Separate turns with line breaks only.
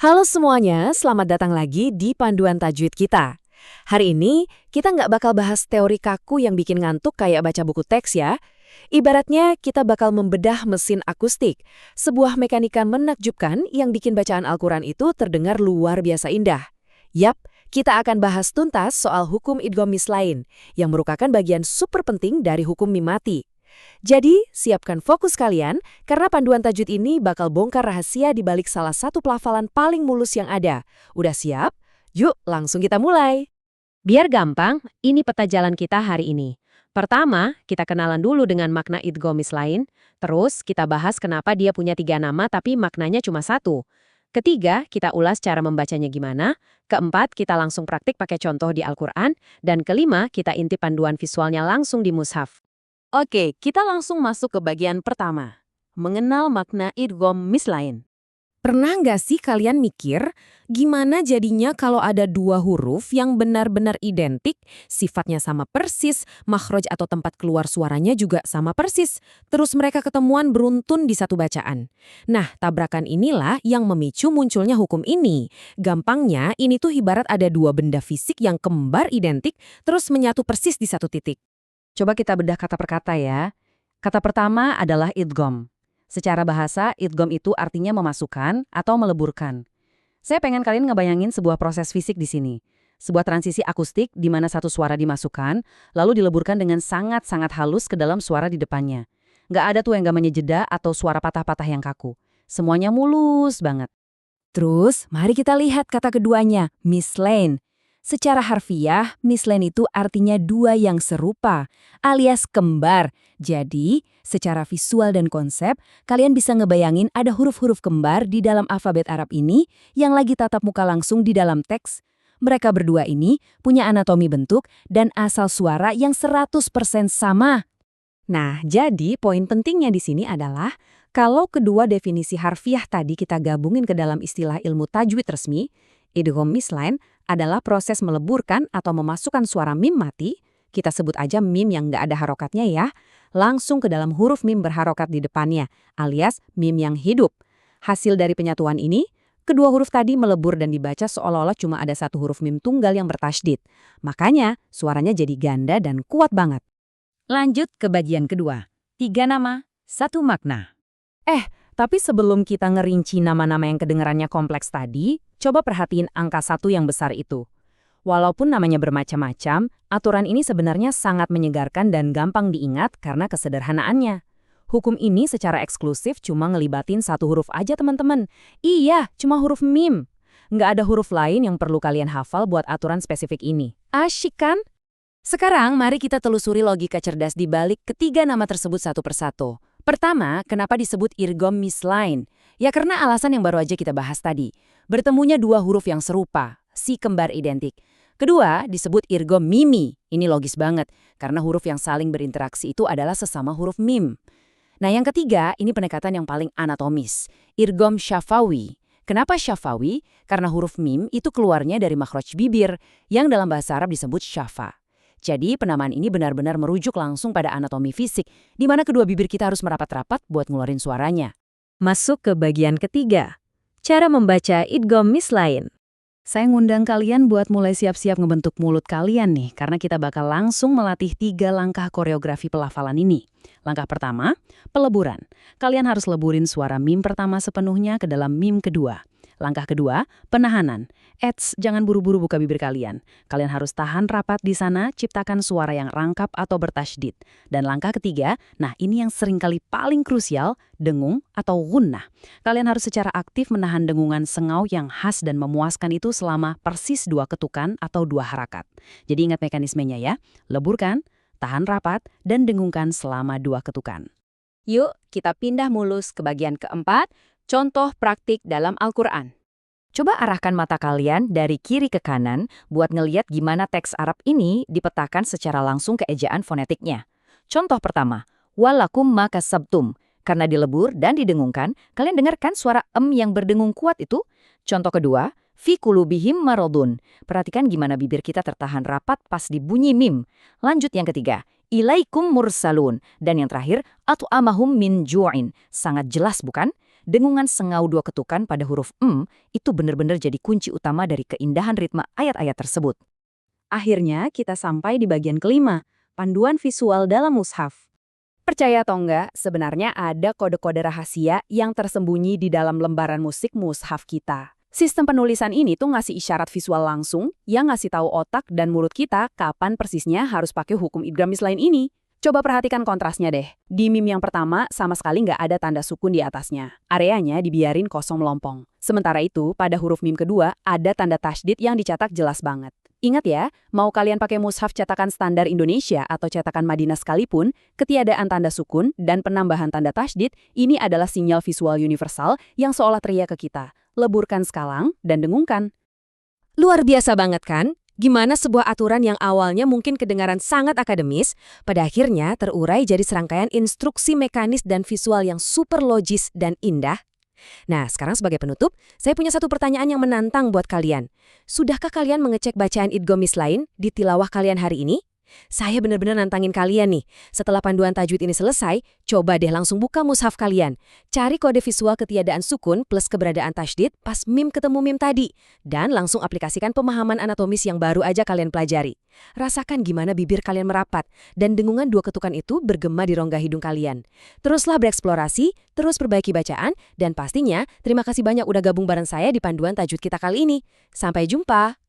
Halo semuanya, selamat datang lagi di Panduan Tajwid kita. Hari ini, kita nggak bakal bahas teori kaku yang bikin ngantuk kayak baca buku teks ya. Ibaratnya, kita bakal membedah mesin akustik, sebuah mekanika menakjubkan yang bikin bacaan Al-Quran itu terdengar luar biasa indah. Yap, kita akan bahas tuntas soal hukum idgham mislain, yang merupakan bagian super penting dari hukum mim mati. Jadi, siapkan fokus kalian, karena panduan tajwid ini bakal bongkar rahasia di balik salah satu pelafalan paling mulus yang ada. Udah siap? Yuk, langsung kita mulai.
Biar gampang, ini peta jalan kita hari ini. Pertama, kita kenalan dulu dengan makna idgham mislain. Terus, kita bahas kenapa dia punya 3 nama tapi maknanya cuma satu. Ketiga, kita ulas cara membacanya gimana. Keempat, kita langsung praktik pakai contoh di Al-Quran. Dan kelima, kita intip panduan visualnya langsung di mushaf.
Oke, kita langsung masuk ke bagian pertama. Mengenal makna idgham mislain.
Pernah nggak sih kalian mikir, gimana jadinya kalau ada dua huruf yang benar-benar identik, sifatnya sama persis, makhraj atau tempat keluar suaranya juga sama persis, terus mereka ketemuan beruntun di satu bacaan? Nah, tabrakan inilah yang memicu munculnya hukum ini. Gampangnya, ini tuh ibarat ada dua benda fisik yang kembar identik, terus menyatu persis di satu titik.
Coba kita bedah kata per kata ya. Kata pertama adalah idgham. Secara bahasa, idgham itu artinya memasukkan atau meleburkan. Saya pengen kalian ngebayangin sebuah proses fisik di sini. Sebuah transisi akustik di mana satu suara dimasukkan, lalu dileburkan dengan sangat-sangat halus ke dalam suara di depannya. Nggak ada tuh yang gamanya jeda atau suara patah-patah yang kaku. Semuanya mulus banget.
Terus, mari kita lihat kata keduanya, mislain. Secara harfiah, mislain itu artinya dua yang serupa, alias kembar. Jadi, secara visual dan konsep, kalian bisa ngebayangin ada huruf-huruf kembar di dalam alfabet Arab ini yang lagi tatap muka langsung di dalam teks. Mereka berdua ini punya anatomi bentuk dan asal suara yang 100% sama. Nah, jadi poin pentingnya di sini adalah kalau kedua definisi harfiah tadi kita gabungin ke dalam istilah ilmu tajwid resmi, idgham mislain adalah proses meleburkan atau memasukkan suara mim mati, kita sebut aja mim yang nggak ada harokatnya ya, langsung ke dalam huruf mim berharokat di depannya, alias mim yang hidup. Hasil dari penyatuan ini, kedua huruf tadi melebur dan dibaca seolah-olah cuma ada satu huruf mim tunggal yang bertasydid. Makanya, suaranya jadi ganda dan kuat banget.
Lanjut ke bagian kedua. 3 nama, 1 makna.
Tapi sebelum kita ngerinci nama-nama yang kedengarannya kompleks tadi, coba perhatiin angka 1 yang besar itu. Walaupun namanya bermacam-macam, aturan ini sebenarnya sangat menyegarkan dan gampang diingat karena kesederhanaannya. Hukum ini secara eksklusif cuma ngelibatin satu huruf aja teman-teman. Iya, cuma huruf mim. Nggak ada huruf lain yang perlu kalian hafal buat aturan spesifik ini. Asyik kan? Sekarang mari kita telusuri logika cerdas di balik ketiga nama tersebut satu persatu. Pertama, kenapa disebut idgham mislain? Ya karena alasan yang baru aja kita bahas tadi. Bertemunya dua huruf yang serupa, si kembar identik. Kedua, disebut idgham mimi. Ini logis banget, karena huruf yang saling berinteraksi itu adalah sesama huruf mim. Nah yang ketiga, ini pendekatan yang paling anatomis. Idgham syafawi. Kenapa syafawi? Karena huruf mim itu keluarnya dari makhraj bibir, yang dalam bahasa Arab disebut syafa. Jadi penamaan ini benar-benar merujuk langsung pada anatomi fisik, di mana kedua bibir kita harus merapat-rapat buat ngeluarin suaranya.
Masuk ke bagian ketiga. Cara membaca idgham mislain.
Saya ngundang kalian buat mulai siap-siap ngebentuk mulut kalian nih, karena kita bakal langsung melatih 3 langkah koreografi pelafalan ini. Langkah pertama, peleburan. Kalian harus leburin suara mim pertama sepenuhnya ke dalam mim kedua. Langkah kedua, penahanan. Jangan buru-buru buka bibir kalian. Kalian harus tahan rapat di sana, ciptakan suara yang rangkap atau bertasydid. Dan langkah ketiga, nah ini yang seringkali paling krusial, dengung atau gunnah. Kalian harus secara aktif menahan dengungan sengau yang khas dan memuaskan itu selama persis 2 ketukan atau 2 harakat. Jadi ingat mekanismenya ya, leburkan, tahan rapat, dan dengungkan selama 2 ketukan.
Yuk, kita pindah mulus ke bagian keempat, contoh praktik dalam Al-Quran.
Coba arahkan mata kalian dari kiri ke kanan buat ngeliat gimana teks Arab ini dipetakan secara langsung ke ejaan fonetiknya. Contoh pertama, walakum ma kasabtum. Karena dilebur dan didengungkan, kalian dengarkan suara yang berdengung kuat itu? Contoh kedua, fi qulubihim maradun. Perhatikan gimana bibir kita tertahan rapat pas dibunyi mim. Lanjut yang ketiga, ilaikum mursalun. Dan yang terakhir, at'amahum min ju'in. Sangat jelas bukan?
dengungan sengau dua ketukan pada huruf itu benar-benar jadi kunci utama dari keindahan ritme ayat-ayat tersebut.
Akhirnya kita sampai di bagian kelima, panduan visual dalam mushaf.
Percaya atau enggak, sebenarnya ada kode-kode rahasia yang tersembunyi di dalam lembaran musik mushaf kita. Sistem penulisan ini tuh ngasih isyarat visual langsung yang ngasih tahu otak dan mulut kita kapan persisnya harus pakai hukum idgham mislain ini. Coba perhatikan kontrasnya deh. Di mim yang pertama sama sekali nggak ada tanda sukun di atasnya. Areanya dibiarin kosong melompong. Sementara itu, pada huruf mim kedua ada tanda tasydid yang dicetak jelas banget. Ingat ya, mau kalian pakai mushaf cetakan standar Indonesia atau cetakan Madinah sekalipun, ketiadaan tanda sukun dan penambahan tanda tasydid ini adalah sinyal visual universal yang seolah teriak ke kita. Leburkan sekalang dan dengungkan.
Luar biasa banget kan? Gimana sebuah aturan yang awalnya mungkin kedengaran sangat akademis, pada akhirnya terurai jadi serangkaian instruksi mekanis dan visual yang super logis dan indah? Nah, sekarang sebagai penutup, saya punya satu pertanyaan yang menantang buat kalian. Sudahkah kalian mengecek bacaan idgham mislain di tilawah kalian hari ini? Saya benar-benar nantangin kalian nih. Setelah panduan tajwid ini selesai, coba deh langsung buka mushaf kalian. Cari kode visual ketiadaan sukun plus keberadaan tasydid pas mim ketemu mim tadi. Dan langsung aplikasikan pemahaman anatomis yang baru aja kalian pelajari. Rasakan gimana bibir kalian merapat dan dengungan dua ketukan itu bergema di rongga hidung kalian. Teruslah bereksplorasi, terus perbaiki bacaan, dan pastinya terima kasih banyak udah gabung bareng saya di panduan tajwid kita kali ini. Sampai jumpa!